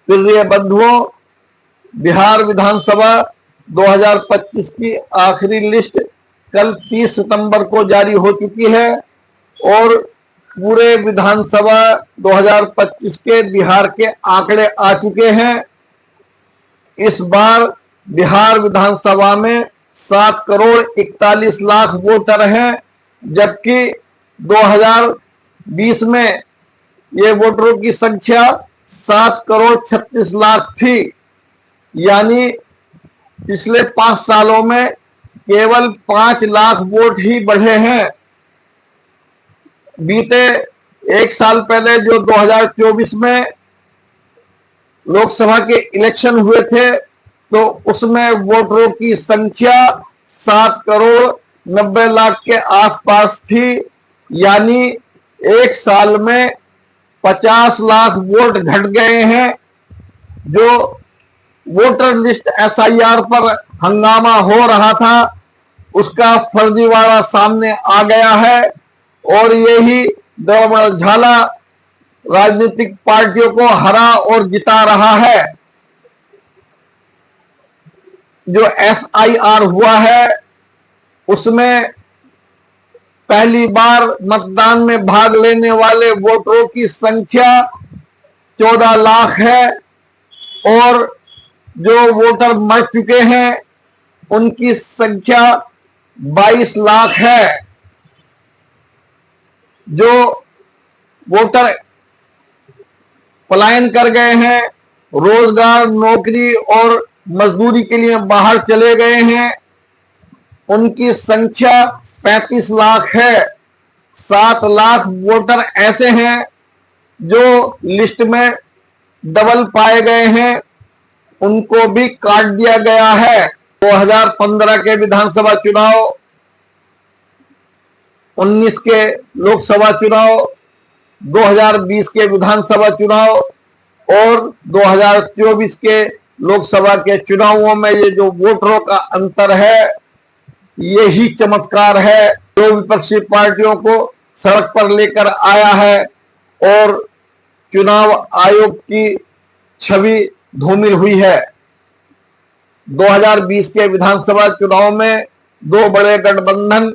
प्रिय बंधुओं, बिहार विधानसभा 2025 की आखिरी लिस्ट कल 30 सितंबर को जारी हो चुकी है और पूरे विधानसभा 2025 के बिहार के आंकड़े आ चुके हैं। इस बार बिहार विधानसभा में 7 करोड़ 41 लाख वोटर हैं, जबकि 2020 में ये वोटरों की संख्या 7 करोड़ 36 लाख थी। यानी पिछले 5 सालों में केवल 5 लाख वोट ही बढ़े हैं। बीते एक साल पहले जो 2024 में लोकसभा के इलेक्शन हुए थे, तो उसमें वोटरों की संख्या 7 करोड़ 90 लाख के आसपास थी। यानी एक साल में 50 लाख वोट घट गए हैं। जो वोटर लिस्ट SIR पर हंगामा हो रहा था, उसका फर्जीवाड़ा सामने आ गया है और यही झाला राजनीतिक पार्टियों को हरा और जिता रहा है। जो SIR हुआ है, उसमें पहली बार मतदान में भाग लेने वाले वोटरों की संख्या 14 लाख है और जो वोटर मर चुके हैं उनकी संख्या 22 लाख है। जो वोटर पलायन कर गए हैं, रोजगार, नौकरी और मजदूरी के लिए बाहर चले गए हैं, उनकी संख्या 35 लाख है। 7 लाख वोटर ऐसे हैं जो लिस्ट में डबल पाए गए हैं, उनको भी काट दिया गया है। 2015 के विधानसभा चुनाव, 19 के लोकसभा चुनाव, 2020 के विधानसभा चुनाव और 2024 के लोकसभा के चुनावों में ये जो वोटरों का अंतर है, यही चमत्कार है जो विपक्षी पार्टियों को सड़क पर लेकर आया है और चुनाव आयोग की छवि धूमिल हुई है। 2020 के विधानसभा चुनाव में 2 बड़े गठबंधन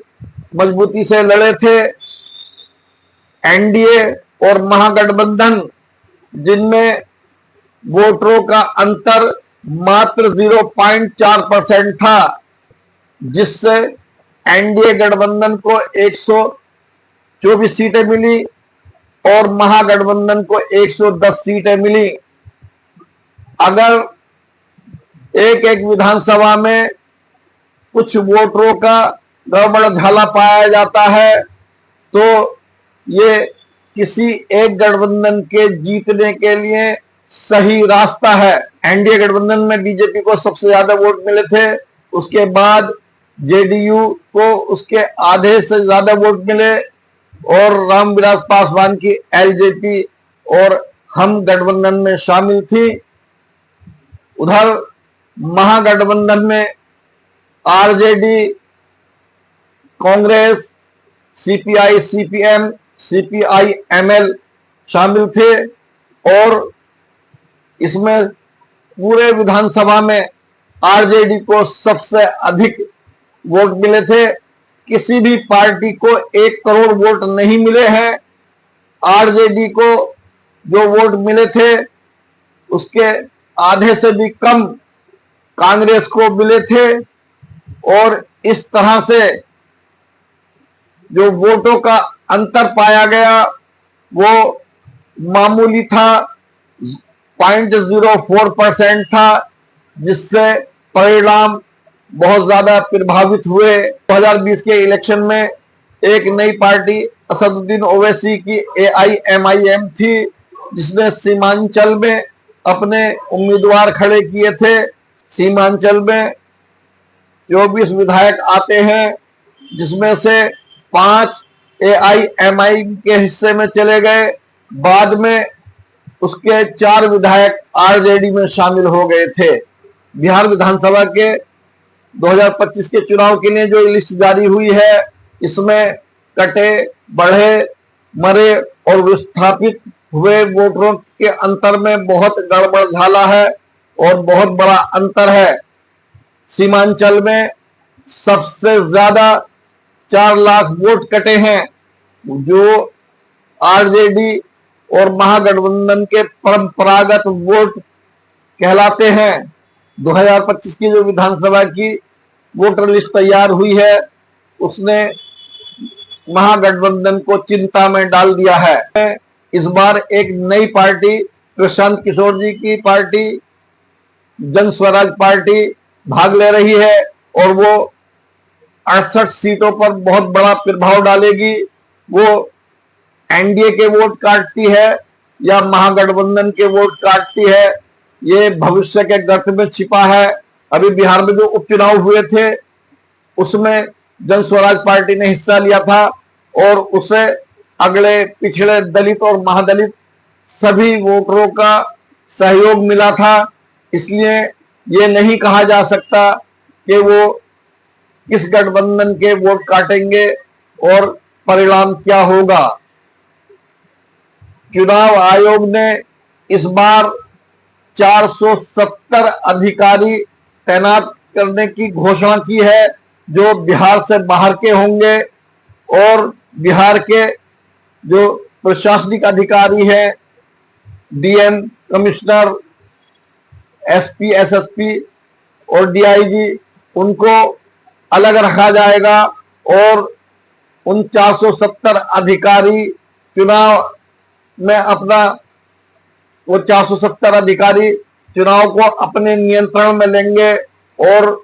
मजबूती से लड़े थे, NDA और महागठबंधन, जिनमें वोटरों का अंतर मात्र 0.4% था, जिससे NDA गठबंधन को 124 सीटें मिली और महागठबंधन को 110 सीटें मिली। अगर एक विधानसभा में कुछ वोटरों का गड़बड़ झाला पाया जाता है, तो ये किसी एक गठबंधन के जीतने के लिए सही रास्ता है। NDA गठबंधन में BJP को सबसे ज्यादा वोट मिले थे, उसके बाद JDU को उसके आधे से ज्यादा वोट मिले और रामविलास पासवान की LJP और हम गठबंधन में शामिल थी। उधर महागठबंधन में RJD, Congress, CPI, CPM, CPI-ML शामिल थे और इसमें पूरे विधानसभा में RJD को सबसे अधिक वोट मिले थे। किसी भी पार्टी को 1 करोड़ वोट नहीं मिले हैं। RJD को जो वोट मिले थे उसके आधे से भी कम कांग्रेस को मिले थे और इस तरह से जो वोटों का अंतर पाया गया वो मामूली था, 0.04% था, जिससे परिणाम बहुत ज्यादा प्रभावित हुए। 2020 के इलेक्शन में एक नई पार्टी असदुद्दीन ओवैसी की AIMIM थी, जिसने सीमांचल में अपने उम्मीदवार खड़े किए थे। सीमांचल में 24 विधायक आते हैं, जिसमें से 5 AIMIM के हिस्से में चले गए। बाद में उसके 4 विधायक RJD में शामिल हो गए थे। बिहार विधानसभा के 2025 के चुनाव के लिए जो लिस्ट जारी हुई है, इसमें कटे, बढ़े, मरे और विस्थापित हुए वोटरों के अंतर में बहुत गड़बड़ झाला है और बहुत बड़ा अंतर है। सीमांचल में सबसे ज्यादा 4 लाख वोट कटे हैं, जो आरजेडी और महागठबंधन के परंपरागत वोट कहलाते हैं। 2025 की जो विधानसभा की वोटर लिस्ट तैयार हुई है, उसने महागठबंधन को चिंता में डाल दिया है। इस बार एक नई पार्टी, प्रशांत किशोर जी की पार्टी जन स्वराज पार्टी भाग ले रही है और वो 68 सीटों पर बहुत बड़ा प्रभाव डालेगी। वो एनडीए के वोट काटती है या महागठबंधन के वोट काटती है, ये भविष्य के गर्त में छिपा है। अभी बिहार में जो उपचुनाव हुए थे, उसमें जन स्वराज पार्टी ने हिस्सा लिया था और उसे अगले पिछड़े दलित और महादलित सभी वोटरों का सहयोग मिला था। इसलिए ये नहीं कहा जा सकता कि वो किस गठबंधन के वोट काटेंगे और परिणाम क्या होगा। चुनाव आयोग ने इस बार 470 अधिकारी तैनात करने की घोषणा की है, जो बिहार से बाहर के होंगे और बिहार के जो प्रशासनिक अधिकारी हैं, डीएम, कमिश्नर, एसपी, एसएसपी और डीआईजी, उनको अलग रखा जाएगा और उन 470 अधिकारी चुनाव में अपना वो 470 अधिकारी चुनाव को अपने नियंत्रण में लेंगे और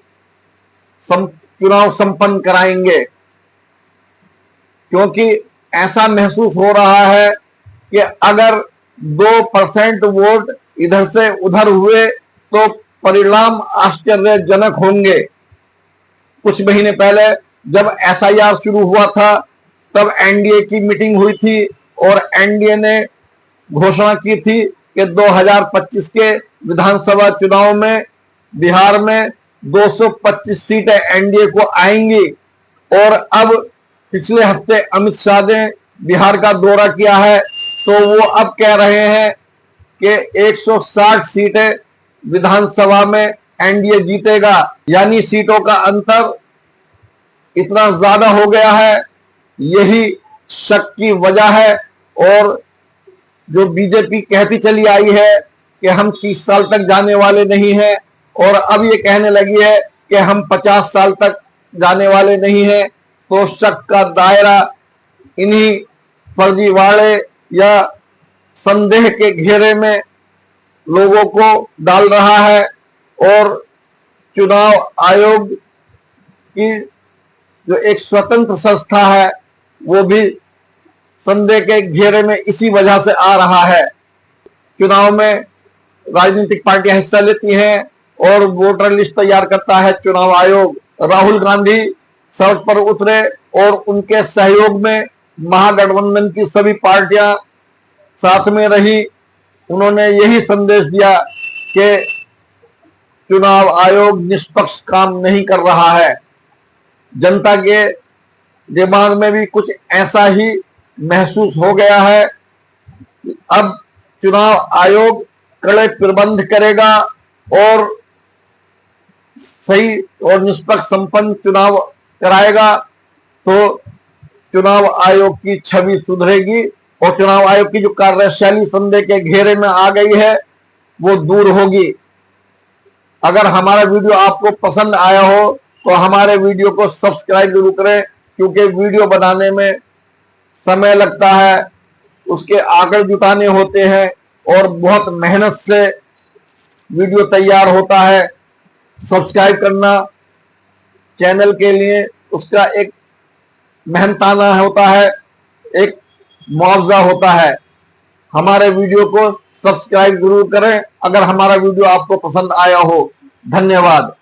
चुनाव संपन्न कराएंगे। क्योंकि ऐसा महसूस हो रहा है कि अगर 2% वोट इधर से उधर हुए तो परिणाम आश्चर्यजनक होंगे। कुछ महीने पहले जब एसआईआर शुरू हुआ था, तब एनडीए की मीटिंग हुई थी और एनडीए ने घोषणा की थी कि 2025 के विधानसभा चुनाव में बिहार में 225 सीटें एनडीए को आएंगी। और अब पिछले हफ्ते अमित शाह ने बिहार का दौरा किया है, तो वो अब कह रहे हैं कि 160 सीटें विधानसभा में एनडीए जीतेगा। यानी सीटों का अंतर इतना ज्यादा हो गया है। यही शक की वजह है। और जो बीजेपी कहती चली आई है कि हम 30 साल तक जाने वाले नहीं हैं, और अब ये कहने लगी है कि हम 50 साल तक जाने वाले नहीं हैं, तो शक का दायरा इन्हीं फर्जीवाड़े या संदेह के घेरे में लोगों को डाल रहा है। और चुनाव आयोग की जो एक स्वतंत्र संस्था है, वो भी संदेह के घेरे में इसी वजह से आ रहा है। चुनाव में राजनीतिक पार्टियां हिस्सा लेती हैं और वोटर लिस्ट तैयार करता है चुनाव आयोग। राहुल गांधी सड़क पर उतरे और उनके सहयोग में महागठबंधन की सभी पार्टियां साथ में रही। उन्होंने यही संदेश दिया कि चुनाव आयोग निष्पक्ष काम नहीं कर रहा है। जनता के दिमाग में भी कुछ ऐसा ही महसूस हो गया है। अब चुनाव आयोग कड़े प्रबंध करेगा और सही और निष्पक्ष संपन्न चुनाव कराएगा, तो चुनाव आयोग की छवि सुधरेगी और चुनाव आयोग की जो कार्यशैली संदेह के घेरे में आ गई है, वो दूर होगी। अगर हमारा वीडियो आपको पसंद आया हो तो हमारे वीडियो को सब्सक्राइब जरूर करें, क्योंकि वीडियो बनाने में समय लगता है, उसके आंकड़े जुटाने होते हैं और बहुत मेहनत से वीडियो तैयार होता है। सब्सक्राइब करना चैनल के लिए उसका एक मेहनताना होता है, एक मुआवजा होता है। हमारे वीडियो को सब्सक्राइब जरूर करें अगर हमारा वीडियो आपको पसंद आया हो। धन्यवाद।